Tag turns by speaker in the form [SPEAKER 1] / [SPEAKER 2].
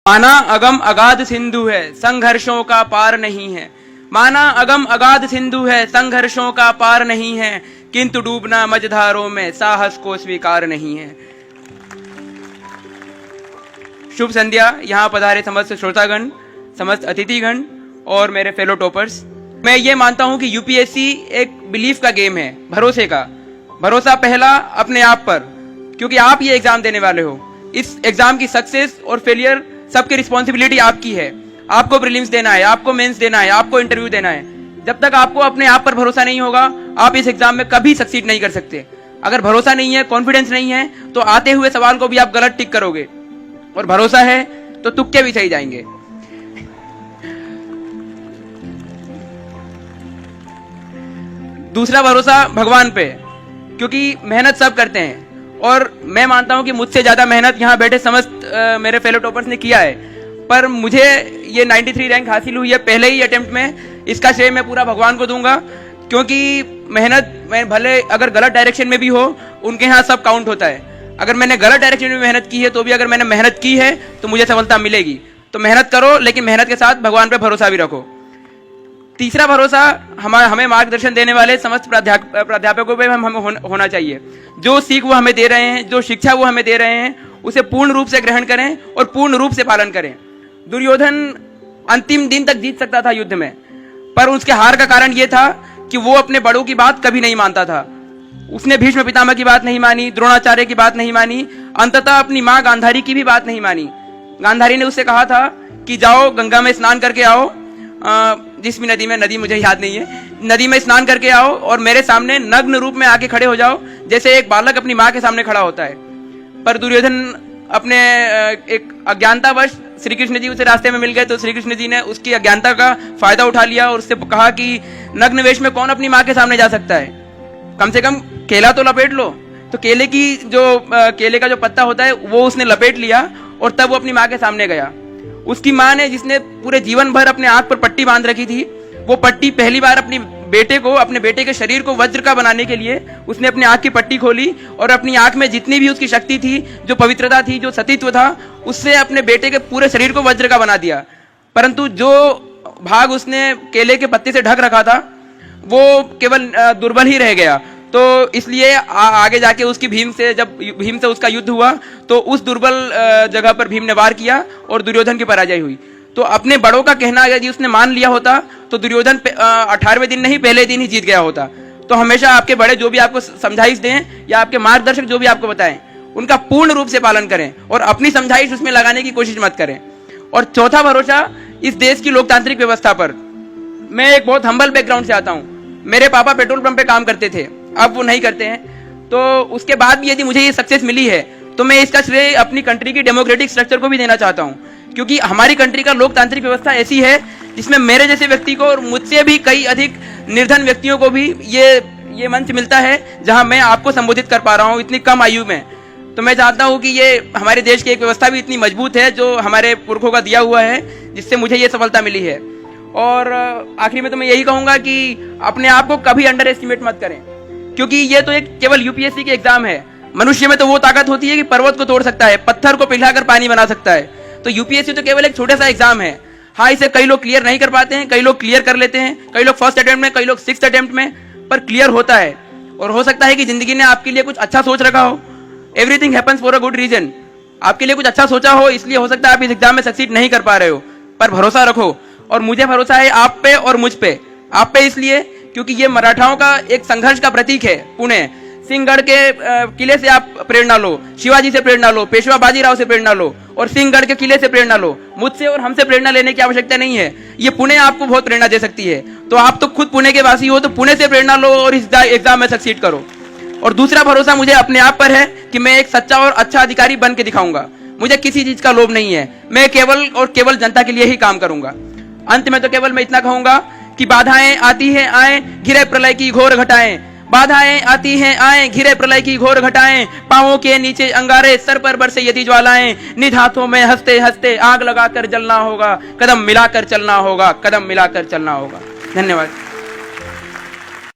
[SPEAKER 1] माना अगम अगाध सिंधु है, संघर्षों का पार नहीं है। माना अगम अगाध सिंधु है, संघर्षों का पार नहीं है, किंतु डूबना मझधारों में साहस को स्वीकार नहीं है। शुभ संध्या। यहाँ पधारे समस्त श्रोतागण, समस्त अतिथिगण और मेरे फेलो टॉपर्स। मैं ये मानता हूँ कि यूपीएससी एक बिलीफ का गेम है, भरोसे का। भरोसा पहला अपने आप पर, क्योंकि आप ये एग्जाम देने वाले हो। इस एग्जाम की सक्सेस और फेलियर सबकी रिस्पॉन्सिबिलिटी आपकी है। आपको प्रीलिम्स देना है, आपको मेंस देना है, आपको इंटरव्यू देना है। जब तक आपको अपने आप पर भरोसा नहीं होगा, आप इस एग्जाम में कभी सक्सीड नहीं कर सकते। अगर भरोसा नहीं है, कॉन्फिडेंस नहीं है, तो आते हुए सवाल को भी आप गलत टिक करोगे, और भरोसा है तो तुक्के भी सही जाएंगे। दूसरा भरोसा भगवान पे, क्योंकि मेहनत सब करते हैं और मैं मानता हूं कि मुझसे ज्यादा मेहनत यहाँ बैठे समस्त मेरे फेलो टॉपर्स ने किया है। पर मुझे ये 93 रैंक हासिल हुई है पहले ही अटेम्प्ट में। इसका श्रेय मैं पूरा भगवान को दूंगा, क्योंकि मेहनत मैं भले अगर गलत डायरेक्शन में भी हो, उनके यहाँ सब काउंट होता है। अगर मैंने गलत डायरेक्शन में मेहनत की है तो भी अगर मैंने मेहनत की है तो मुझे सफलता मिलेगी। तो मेहनत करो, लेकिन मेहनत के साथ भगवान पे भरोसा भी रखो। तीसरा भरोसा हमें मार्गदर्शन देने वाले समस्त प्राध्यापकों पे हमें होना चाहिए। जो सीख वो हमें दे रहे हैं, जो शिक्षा वो हमें दे रहे हैं, उसे पूर्ण रूप से ग्रहण करें और पूर्ण रूप से पालन करें। दुर्योधन अंतिम दिन तक जीत सकता था युद्ध में, पर उसके हार का कारण यह था कि वो अपने बड़ों की बात कभी नहीं मानता था। उसने भीष्म पितामह की बात नहीं मानी, द्रोणाचार्य की बात नहीं मानी, अंततः अपनी माँ गांधारी की भी बात नहीं मानी। गांधारी ने उससे कहा था कि जाओ गंगा में स्नान करके आओ, जिस भी नदी में, नदी मुझे याद नहीं है, नदी में स्नान करके आओ और मेरे सामने नग्न रूप में आके खड़े हो जाओ, जैसे एक बालक अपनी माँ के सामने खड़ा होता है। पर दुर्योधन अपने एक अज्ञानतावश श्री कृष्ण जी उसे रास्ते में मिल गए, तो श्री कृष्ण जी ने उसकी अज्ञानता का फायदा उठा लिया और उससे कहा कि नग्न वेश में कौन अपनी माँ के सामने जा सकता है, कम से कम केला तो लपेट लो। तो केले का जो पत्ता होता है वो उसने लपेट लिया और तब वो अपनी माँ के सामने गया। उसकी माँ ने, जिसने पूरे जीवन भर अपने आंख पर पट्टी बांध रखी थी, वो पट्टी पहली बार अपने बेटे के शरीर को वज्र का बनाने के लिए उसने अपनी आंख की पट्टी खोली और अपनी आंख में जितनी भी उसकी शक्ति थी, जो पवित्रता थी, जो सतीत्व था, उससे अपने बेटे के पूरे शरीर को वज्र का बना दिया। परंतु जो भाग उसने केले के पत्ते से ढक रखा था वो केवल दुर्बल ही रह गया। तो इसलिए आगे जाके जब भीम से उसका युद्ध हुआ तो उस दुर्बल जगह पर भीम ने वार किया और दुर्योधन की पराजय हुई। तो अपने बड़ों का कहना यदि उसने मान लिया होता तो दुर्योधन 18वें दिन नहीं, पहले दिन ही जीत गया होता। तो हमेशा आपके बड़े जो भी आपको समझाइश दें या आपके मार्गदर्शक जो भी आपको बताएं, उनका पूर्ण रूप से पालन करें और अपनी समझाइश उसमें लगाने की कोशिश मत करें। और चौथा भरोसा इस देश की लोकतांत्रिक व्यवस्था पर। मैं एक बहुत हम्बल बैकग्राउंड से आता हूँ। मेरे पापा पेट्रोल पंप पे काम करते थे, अब वो नहीं करते हैं। तो उसके बाद भी यदि मुझे ये सक्सेस मिली है तो मैं इसका श्रेय अपनी कंट्री की डेमोक्रेटिक स्ट्रक्चर को भी देना चाहता हूँ, क्योंकि हमारी कंट्री का लोकतांत्रिक व्यवस्था ऐसी है जिसमें मेरे जैसे व्यक्ति को और मुझसे भी कई अधिक निर्धन व्यक्तियों को भी ये मंच मिलता है जहां मैं आपको संबोधित कर पा रहा हूं इतनी कम आयु में। तो मैं चाहता हूं कि ये हमारे देश की एक व्यवस्था भी इतनी मजबूत है जो हमारे पुरखों का दिया हुआ है, जिससे मुझे ये सफलता मिली है। और आखिरी में तो मैं यही कहूंगा कि अपने आप को कभी अंडर एस्टिमेट मत करें, क्योंकि ये तो एक केवल यूपीएससी के एग्जाम है। मनुष्य में तो वो ताकत होती है कि पर्वत को तोड़ सकता है, पत्थर को पिघलाकर पानी बना सकता है। तो यूपीएससी तो केवल एक छोटा सा एग्जाम है। हाँ, इसे कई लोग क्लियर नहीं कर पाते हैं, कई लोग क्लियर कर लेते हैं, कई लोग फर्स्ट अटेम्प्ट में, कई लोग 6th अटेम्प्ट में, पर क्लियर होता है। और हो सकता है कि जिंदगी ने आपके लिए कुछ अच्छा सोच रखा हो। Everything happens for a good reason. आपके लिए कुछ अच्छा सोचा हो, इसलिए हो सकता है आप इस एग्जाम में सक्सीड नहीं कर पा रहे हो, पर भरोसा रखो। और मुझे भरोसा है आप पे और मुझ पे। आप पे इसलिए क्योंकि ये मराठाओं का एक संघर्ष का प्रतीक है पुणे। सिंहगढ़ के किले से आप प्रेरणा लो, शिवाजी से प्रेरणा लो, पेशवा बाजीराव से प्रेरणा लो और सिंहगढ़ के किले से प्रेरणा लो। मुझसे और हमसे प्रेरणा लेने की आवश्यकता नहीं है। ये पुणे आपको बहुत प्रेरणा दे सकती है। तो आप तो खुद पुणे के वासी हो, तो पुणे से प्रेरणा लो और इस एग्जाम में सक्सीड करो। और दूसरा भरोसा मुझे अपने आप पर है कि मैं एक सच्चा और अच्छा अधिकारी बन के दिखाऊंगा। मुझे किसी चीज का लोभ नहीं है। मैं केवल और केवल जनता के लिए ही काम करूंगा। अंत में तो केवल मैं इतना कहूंगा कि बाधाएं आती हैं आए, घिरे प्रलय की घोर घटाएं। बाधाएं आती हैं आए, घिरे प्रलय की घोर घटाएं। पांवों के नीचे अंगारे, सर पर बरसे यदि ज्वालाएं। निज हाथों में हंसते हंसते आग लगाकर जलना होगा, कदम मिलाकर चलना होगा, कदम मिलाकर चलना होगा। धन्यवाद।